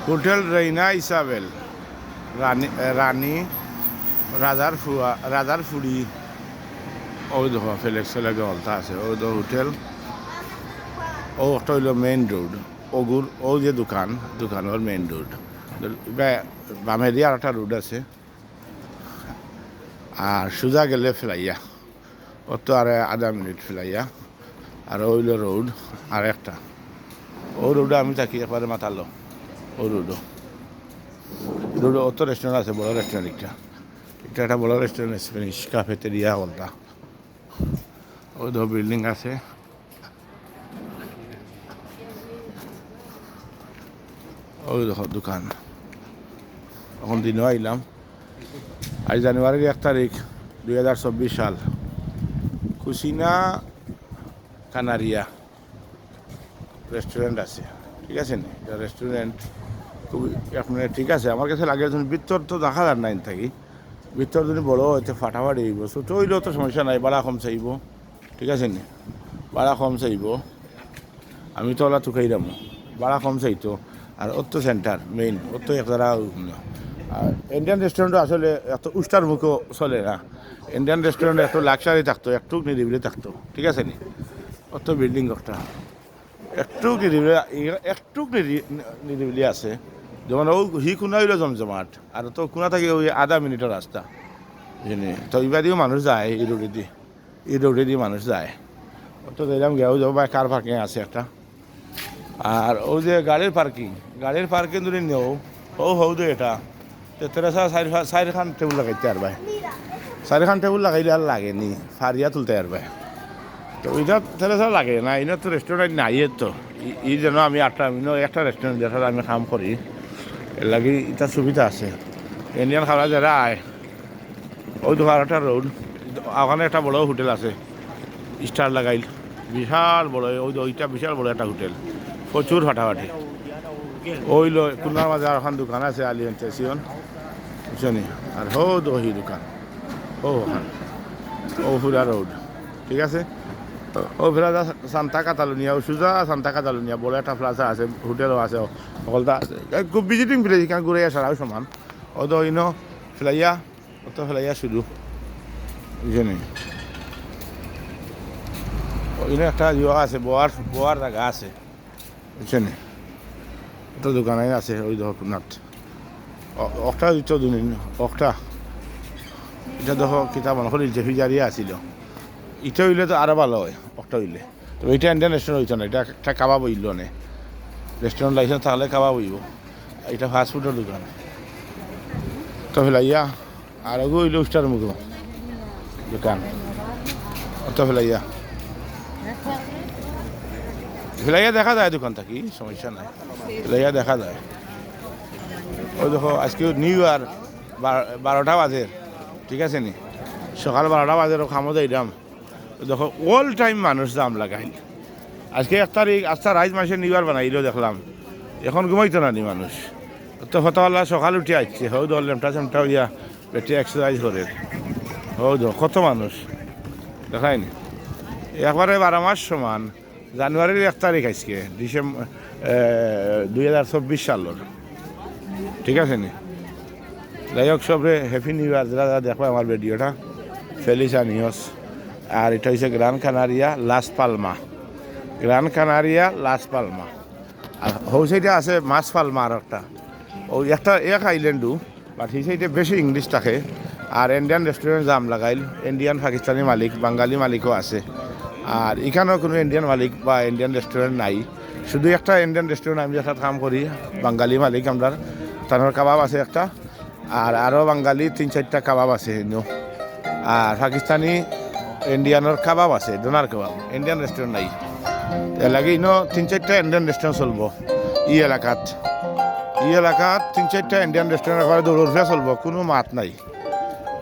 Hotel Reyna Isabel, রানী রাজার ফুড়ি। ওই দেখো ফেলেক্স লাগে অলতা আছে, ওই তো হোটেল। ও একটা হইল মেইন রোড, ও যে দোকানের মেইন রোড। বামে দিয়ে আর একটা রোড আছে, আর সোজা গেলে ফেলাইয়া, ওর তো আর আধা মিনিট ফেলাইয়া। আর ওইল রোড আর একটা, ও রোডে আমি থাকি একবারে মাতালো। ও রোডও অত রেস্টুরেন্ট আছে, বড় রেস্টুরেন্ট এটা একটা বড় রেস্টুরেন্ট, স্প্যানিশ ক্যাফেটেরিয়া বলতা। ওই তো বিল্ডিং আছে। ওই দেখো দোকান। এখন দিনও আইলাম, আজ জানুয়ারির 1 তারিখ 2024 সাল। কুসিনা কানারিয়া রেস্টুরেন্ট আছে, ঠিক আছে নি? রেস্টুরেন্ট খুবই আপনার ঠিক আছে। আমার কাছে লাগে ভিতর তো দেখা যার নাই থাকি, ভিতর যদি বড় হইতে ফাটাফাটি হইব, ছোটো হইলেও তো সমস্যা নাই, ভাড়া কম চাইব, ঠিক আছে নি? ভাড়া কম চাইব, আমি তো ওলা তুকাই দামো, ভাড়া কম চাইতো। আর ওর তো সেন্টার মেইন, ওর তো এক জায়গা। আর ইন্ডিয়ান রেস্টুরেন্টও আসলে এত উষ্টার মুখও চলে না। ইন্ডিয়ান রেস্টুরেন্টে একটু লাক্সারি থাকতো, একটু নিরিবিলি থাকতো, ঠিক আছে নি? ওর তো বিল্ডিং একটা একটু নিরিবিলি আছে। যেমন ও কোনা হইলো জমজমাট, আর তো কোনা থাকে ওই আধা মিনিটের রাস্তা, বুঝলি? তো এইবারেও মানুষ যায়, এই রোডে দিয়ে মানুষ যায়। তো দেখলাম গেও যাবো, বা কার পার্কিং আছে একটা। আর ওই যে গাড়ির পার্কিং যদি নেও, ও হৌ এটা তেরোশো 4খান টেবিল লাগাইতে আর ভাই, 4খান টেবিল লাগাইলে আর লাগে নি, ফারিয়া তুলতে আর ভাই। তো ওইটা তেরোশো লাগে না, এনে তো রেস্টুরেন্ট নাই তো। এই যেন আমি একটা রেস্টুরেন্ট যেটা আমি কাম করি, এর লাগে এটা সুবিধা আছে। ইন্ডিয়ান খাবার যারা আয়, ওই দোকান একটা রোড, ওখানে একটা বড় হোটেল আছে, স্টার লাগাইল, বিশাল বড়। ওইটা বিশাল বড় একটা হোটেল, প্রচুর ফাটাফাটি। ওইল খুলনার মাঝে আর এখন দোকান আছে, আলিয়ান বুঝছি। আর হো দহি দোকান, ওখান ও ফুরা রোড, ঠিক আছে। ও ফেরা সান্তা কাতালুনিয়া, ও সুজা সান্তা কাতালুনিয়া বড় একটা প্লাজা আছে, হোটেলও আছে, সকলটা আছে। খুব ভিজিটিং প্লেস, এখানে ঘুরে আসার সমান। ও তো ইনো ফেলাইয়া, ও তো ফেলাইয়া শুধু, বুঝলি? ওইখানে একটা ইয়ে আছে, বোয়ার জায়গা আছে, বুঝছেন? একটা দোকান আছে ওই দোকানত, একটা দিত দুদিন একটা। এটা দেখো কিতাব মনে করি ফিজারিয়া আসিল, এটা হইলে তো আরো ভালো হয় একটা হইলে। তো এইটা ইন্ডিয়ান রেস্টুরেন্ট হইতো না, এটা একটা কাবাব হইল নে। রেস্টুরেন্ট লাইসেন্স থাকলে কাবাব হইব, এটা ফাস্টফুডের দোকান। তো ফেলাইয়া আর ওগো হইল উস্টার মুখো দোকান, অত ফেলাইয়া দেখা যায় দোকান থাকি, সমস্যা নাই, ফেলাইয়া দেখা যায়। ওই দেখো আজকে নিউ ইয়ার 12টা বাজে, ঠিক আছে নি? সকাল 12টা বাজে খামো যাইলাম, দেখো অল টাইম মানুষ জাম লাগাইল। আজকে 1 তারিখ, আজকে রাইজ মাসে নিউ ইয়ার বানাইলেও দেখলাম, এখন ঘুমাইতো না নি মানুষ। তো ফতোয়াল্লা সকাল উঠে আসছে, হৌ দল লেমটা চেমটা হইয়া বেটি এক্সারসাইজ করে, হৌ দো কত মানুষ দেখায়নি। একবারে 12 মাস সমান। জানুয়ারির 1 তারিখ আজকে, ডিসেম্বর 2024 সালের, ঠিক আছে নি? যাই হোক, সবরে হ্যাপি নিউ ইয়ার। যারা দেখো আমার ভিডিওটা, ফেলিসা নিউজ। আর এটা হচ্ছে গ্রান কানারিয়া লাস পালমা, আর হৌ সাইডে আছে মাস পালমা, আর একটা ওই এক আইল্যান্ডও, বাট সেই সাইডে বেশি ইংলিশ থাকে। আর ইন্ডিয়ান রেস্টুরেন্ট জাম লাগাইল, ইন্ডিয়ান পাকিস্তানি মালিক, বাঙালি মালিকও আছে। আর এখানেও কোনো ইন্ডিয়ান মালিক বা ইন্ডিয়ান রেস্টুরেন্ট নাই, শুধু একটা ইন্ডিয়ান রেস্টুরেন্ট আমি যেটা কাম করি, বাঙালি মালিক আমরা। তার কাবাব আছে একটা, আর আরও বাঙালি 3-4টা কাবাব আছে। আর পাকিস্তানি ইন্ডিয়ানের কাবাব আছে, ডোনার কাবাব। ইন্ডিয়ান রেস্টুরেন্ট নাই, এর লাগে 3-4টা ইন্ডিয়ান রেস্টুরেন্ট চলবো এই এলাকাত। 3-4টা ইন্ডিয়ান রেস্টুরেন্ট একবারে দৌড়ে চলবো, কোনো মাত নাই।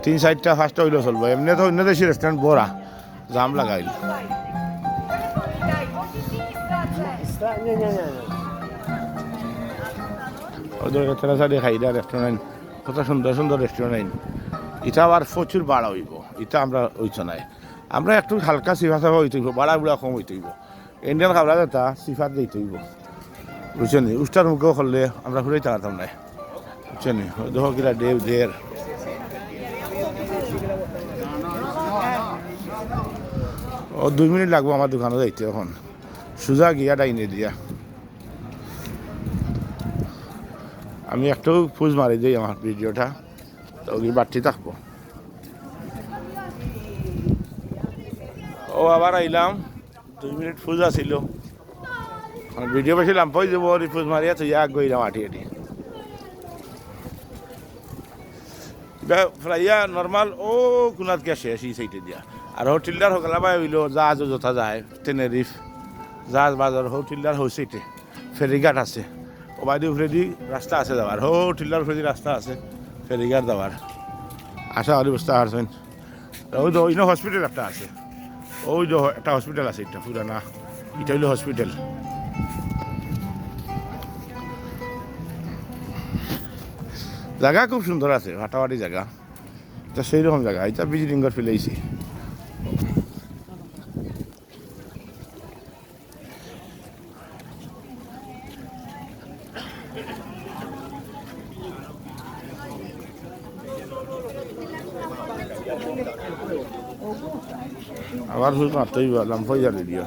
3-4টা 5টা হইলেও চলবো। এমনি তো অন্য দেশি রেস্টুরেন্ট বড়া জাম লাগাইল। ওদের তেরাসারি খাইদা রেস্টুরেন্ট, কত সুন্দর সুন্দর রেস্টুরেন্ট। এটা আবার প্রচুর বাড়া হইব, এটা আমরা হইতো নাই। আমরা একটু হালকা সিফা সাফা হইতে হইব, বাড়া বুড়া কম হইতে হইব। ইন্ডিয়ান খাবার যেটা সিফাত দিতে হইব, বুঝছেন উস্টার মুখেও করলে আমরা ঘুরেই থাকতাম না বুঝছেন দেখো কিরা ডের ডের ও 2 মিনিট লাগবো আমার দোকানে যাইতে এখন সোজা গিয়া ডাইনে দিয়া আমি একটু ফুজ মারি দিই আমার ভিডিওটা তো বাড়তি থাকবো ও আবার আইলাম 2 মিনিট ফুজ আসিল ভিডিও বেশি লাম্পাই যাব ফুজ মারিয়া তুই আগ গইলাম আটি আটি ফ্রাইয়া নর্মাল ও কোনাত কে শেষ এই সাইডে দিয়া আর হোটেলদার সকালে পাই হইল জাহাজ যথা যায় টেনেরিফ জাহাজ বাজার হোটেলদার হইছে ফেরিঘাট আছে ওবাইদি উফরেদি রাস্তা আছে যাওয়ার হোটেলদার উফরেদি রাস্তা আছে ফেরিঘাট যাওয়ার আশা করি বুঝতে পারছেন ওই তো ওই হসপিটাল একটা আছে ওই তো একটা হসপিটাল আছে এটা পুরানা এটা হইলো হসপিটাল জায়গা খুব সুন্দর আছে ফাটাফাটি জায়গা এটা সেই রকম জায়গা এটা ভিজিটিং করে ফেলেছি আবার ফুল মারতেই পারলাম পয়সা দিও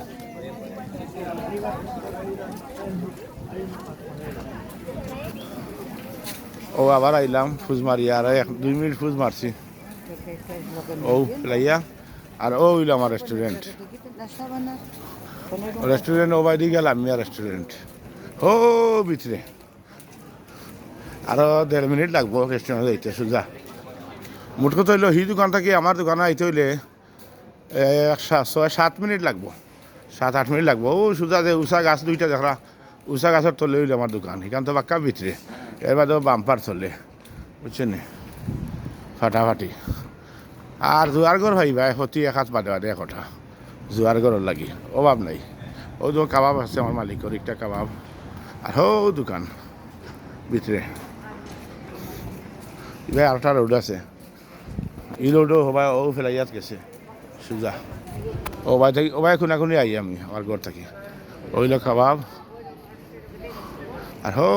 ও আবার আইলাম ফুজ মারিয়া আর 2 মিনিট ফুজ মারছি ও লাইয়া আর ও হইল আমার রেস্টুরেন্ট ও বাইদি গেলাম মিয়া রেস্টুরেন্ট ও ভিতরে আরো 1.5 মিনিট লাগবো রেস্টুরেন্টে যাইতে সোজা মোট কথা হইলো হি দোকান থেকে আমার দোকানে আইতে হইলে 6-7 মিনিট লাগবো 7-8 মিনিট লাগবো ও সোজা যে উষা গাছ দুইটা দেখা উষা গাছের তলে হইলে আমার দোকান এখান তো বাক্কা ভিতরে এর বাদেও বাম্পার চলে বুঝছেন ফাটাফাটি আর জোয়ার ঘর ভাই ভাই সতী এক হাত বাদে বাদে কথা জোয়ার ঘরের লাগি অভাব নাই ও তো কাবাব আছে আমার মালিকর একটা কাবাব আর হো দোকান ভিতরে ভাই আরেকটা রোড আছে এই রোডও সবাই ও ফেলাইয়াত গেছে সোজা ও ভাই খুনাখুনি আই আমি আমার ঘর থাকি ওইল কাবাব আর হো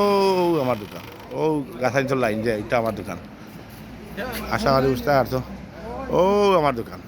আমার দোকান ও গাছাই তো লাইন যায় এটা আমার দোকান আশা করি বুঝতে পারছো ও আমার দোকান